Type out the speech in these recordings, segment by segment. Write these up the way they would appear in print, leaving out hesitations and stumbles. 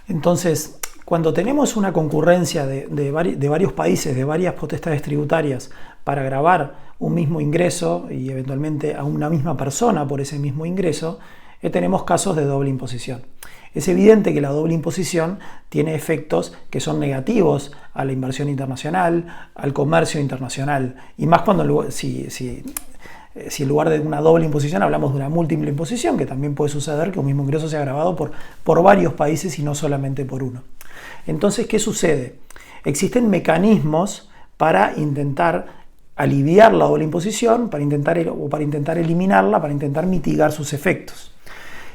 Entonces, cuando tenemos una concurrencia de varios países, de varias potestades tributarias para gravar un mismo ingreso y eventualmente a una misma persona por ese mismo ingreso, tenemos casos de doble imposición. Es evidente que la doble imposición tiene efectos que son negativos a la inversión internacional, al comercio internacional, y más cuando si en lugar de una doble imposición hablamos de una múltiple imposición, que también puede suceder que un mismo ingreso sea gravado por varios países y no solamente por uno. Entonces, ¿qué sucede? Existen mecanismos para intentar aliviar la doble imposición, para intentar eliminarla, para intentar mitigar sus efectos.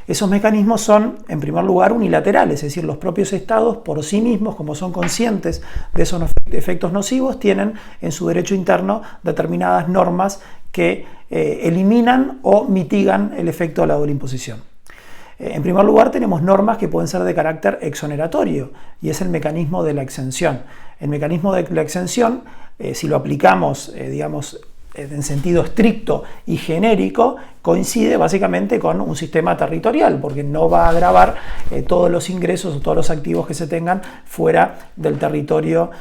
Esos mecanismos son, en primer lugar, unilaterales, es decir, los propios estados por sí mismos, como son conscientes de esos efectos nocivos, tienen en su derecho interno determinadas normas que eliminan o mitigan el efecto de la doble imposición. En primer lugar, tenemos normas que pueden ser de carácter exoneratorio, y es el mecanismo de la exención. El mecanismo de la exención, si lo aplicamos, en sentido estricto y genérico, coincide básicamente con un sistema territorial, porque no va a gravar todos los ingresos o todos los activos que se tengan fuera del territorio,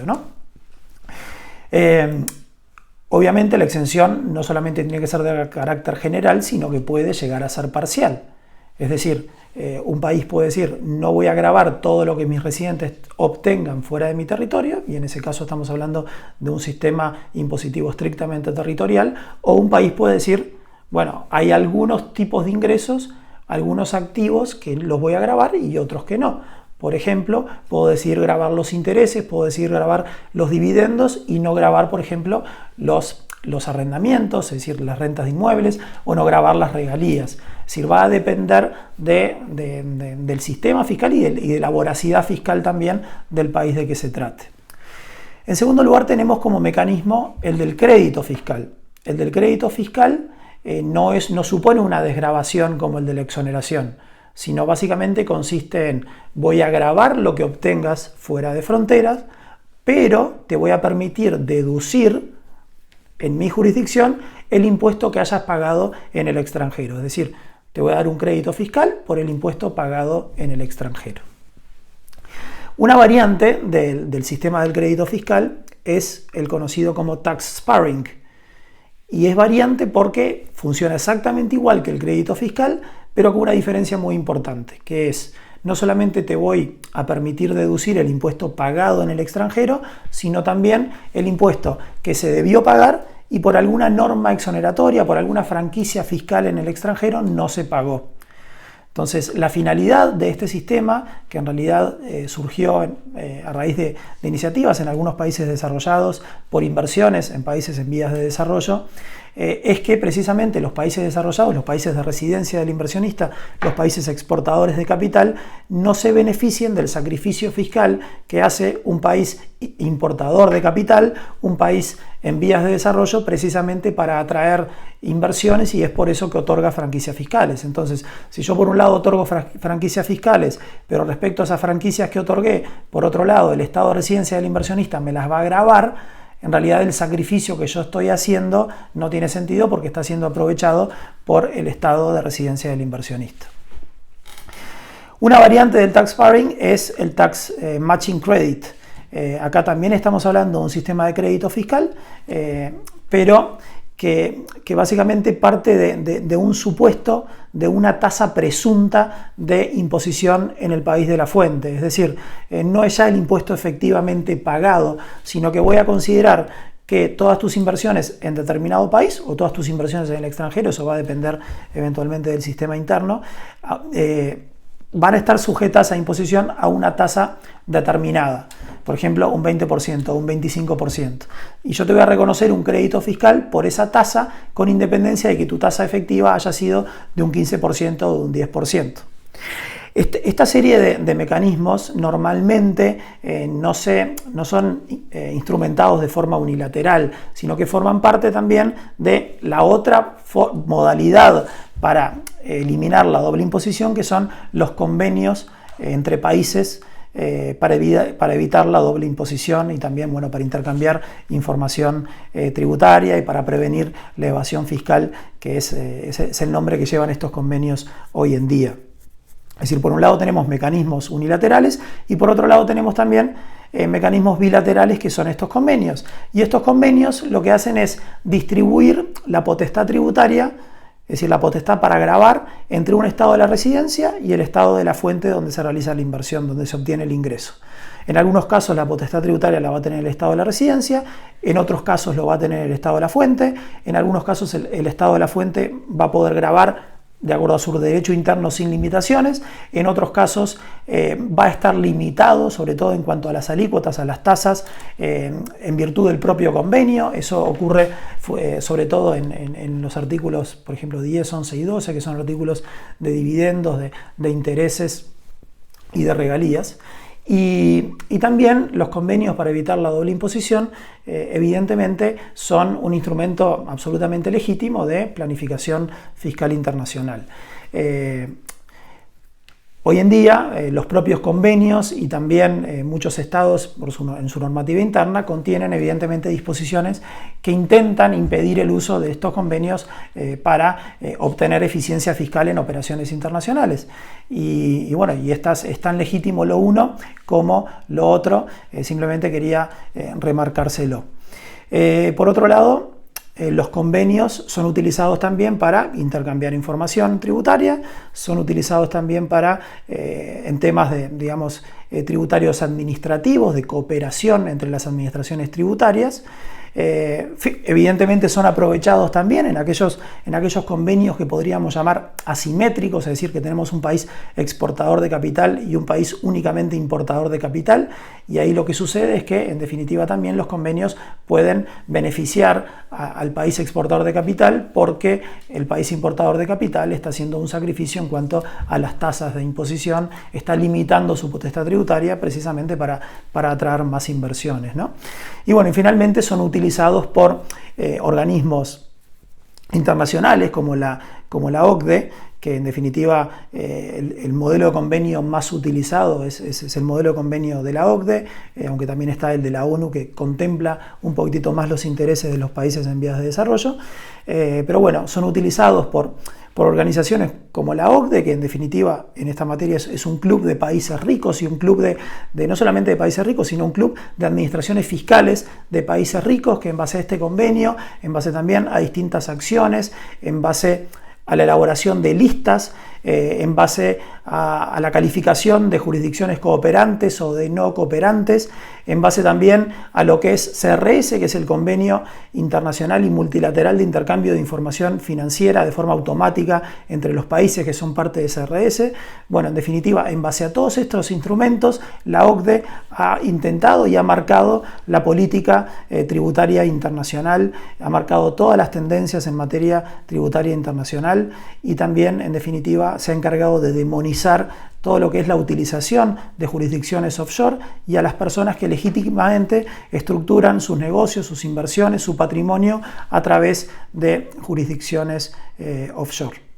¿no? Obviamente la exención no solamente tiene que ser de carácter general, sino que puede llegar a ser parcial. Es decir, un país puede decir, no voy a gravar todo lo que mis residentes obtengan fuera de mi territorio, y en ese caso estamos hablando de un sistema impositivo estrictamente territorial, o un país puede decir, bueno, hay algunos tipos de ingresos, algunos activos que los voy a gravar y otros que no. Por ejemplo, puedo decidir gravar los intereses, puedo decidir gravar los dividendos y no gravar, por ejemplo, los arrendamientos, es decir, las rentas de inmuebles, o no gravar las regalías. Es decir, va a depender del sistema fiscal y de la voracidad fiscal también del país de que se trate. En segundo lugar, tenemos como mecanismo el del crédito fiscal. El del crédito fiscal no supone una desgravación como el de la exoneración, sino básicamente consiste en voy a gravar lo que obtengas fuera de fronteras, pero te voy a permitir deducir en mi jurisdicción el impuesto que hayas pagado en el extranjero. Es decir, te voy a dar un crédito fiscal por el impuesto pagado en el extranjero. Una variante del sistema del crédito fiscal es el conocido como tax sparring. Y es variante porque funciona exactamente igual que el crédito fiscal, pero con una diferencia muy importante, que es no solamente te voy a permitir deducir el impuesto pagado en el extranjero, sino también el impuesto que se debió pagar y por alguna norma exoneratoria, por alguna franquicia fiscal en el extranjero no se pagó. Entonces, la finalidad de este sistema, que en realidad surgió a raíz de iniciativas en algunos países desarrollados por inversiones en países en vías de desarrollo, es que precisamente los países desarrollados, los países de residencia del inversionista, los países exportadores de capital, no se beneficien del sacrificio fiscal que hace un país importador de capital, un país en vías de desarrollo, precisamente para atraer inversiones, y es por eso que otorga franquicias fiscales. Entonces, si yo por un lado otorgo franquicias fiscales, pero respecto a esas franquicias que otorgué, por otro lado el estado de residencia del inversionista me las va a gravar, en realidad el sacrificio que yo estoy haciendo no tiene sentido porque está siendo aprovechado por el estado de residencia del inversionista. Una variante del tax sparring es el tax matching credit. Acá también estamos hablando de un sistema de crédito fiscal, pero que básicamente parte de un supuesto de una tasa presunta de imposición en el país de la fuente. Es decir, no es ya el impuesto efectivamente pagado, sino que voy a considerar que todas tus inversiones en determinado país o todas tus inversiones en el extranjero, eso va a depender eventualmente del sistema interno, van a estar sujetas a imposición a una tasa determinada. Por ejemplo, un 20% o un 25%. Y yo te voy a reconocer un crédito fiscal por esa tasa, con independencia de que tu tasa efectiva haya sido de un 15% o de un 10%. Esta serie de mecanismos normalmente no son instrumentados de forma unilateral, sino que forman parte también de la otra modalidad para eliminar la doble imposición, que son los convenios entre países para evitar la doble imposición y también, bueno, para intercambiar información tributaria y para prevenir la evasión fiscal, que es el nombre que llevan estos convenios hoy en día. Es decir, por un lado tenemos mecanismos unilaterales y por otro lado tenemos también mecanismos bilaterales, que son estos convenios. Y estos convenios lo que hacen es distribuir la potestad tributaria, es decir, la potestad para gravar, entre un estado de la residencia y el estado de la fuente donde se realiza la inversión, donde se obtiene el ingreso. En algunos casos la potestad tributaria la va a tener el estado de la residencia, en otros casos lo va a tener el estado de la fuente, en algunos casos el estado de la fuente va a poder gravar de acuerdo a su derecho interno sin limitaciones, en otros casos va a estar limitado, sobre todo en cuanto a las alícuotas, a las tasas, en virtud del propio convenio. Eso ocurre sobre todo en los artículos, por ejemplo, 10, 11 y 12, que son artículos de dividendos, de intereses y de regalías. Y también los convenios para evitar la doble imposición, evidentemente, son un instrumento absolutamente legítimo de planificación fiscal internacional. Hoy en día, los propios convenios y también muchos estados en su normativa interna contienen evidentemente disposiciones que intentan impedir el uso de estos convenios para obtener eficiencia fiscal en operaciones internacionales. Y bueno, y es tan legítimo lo uno como lo otro, simplemente quería remarcárselo. Por otro lado, los convenios son utilizados también para intercambiar información tributaria, son utilizados también para, en temas de, digamos, tributarios administrativos, de cooperación entre las administraciones tributarias. Evidentemente son aprovechados también en aquellos convenios que podríamos llamar asimétricos, es decir, que tenemos un país exportador de capital y un país únicamente importador de capital, y ahí lo que sucede es que en definitiva también los convenios pueden beneficiar al país exportador de capital, porque el país importador de capital está haciendo un sacrificio en cuanto a las tasas de imposición, está limitando su potestad tributaria precisamente para atraer más inversiones, ¿no? Y bueno, y finalmente son utilizados por organismos internacionales como la OCDE, que en definitiva el modelo de convenio más utilizado es el modelo de convenio de la OCDE, aunque también está el de la ONU, que contempla un poquitito más los intereses de los países en vías de desarrollo, pero bueno, son utilizados por organizaciones como la OCDE, que en definitiva en esta materia es un club de países ricos y un club de no solamente de países ricos, sino un club de administraciones fiscales de países ricos, que en base a este convenio, en base también a distintas acciones, en base a la elaboración de listas, en base a la calificación de jurisdicciones cooperantes o de no cooperantes, en base también a lo que es CRS, que es el Convenio Internacional y Multilateral de Intercambio de Información Financiera de forma automática entre los países que son parte de CRS. Bueno, en definitiva, en base a todos estos instrumentos, la OCDE ha intentado y ha marcado la política tributaria internacional, ha marcado todas las tendencias en materia tributaria internacional y también, en definitiva, se ha encargado de demonizar todo lo que es la utilización de jurisdicciones offshore y a las personas que legítimamente estructuran sus negocios, sus inversiones, su patrimonio a través de jurisdicciones offshore.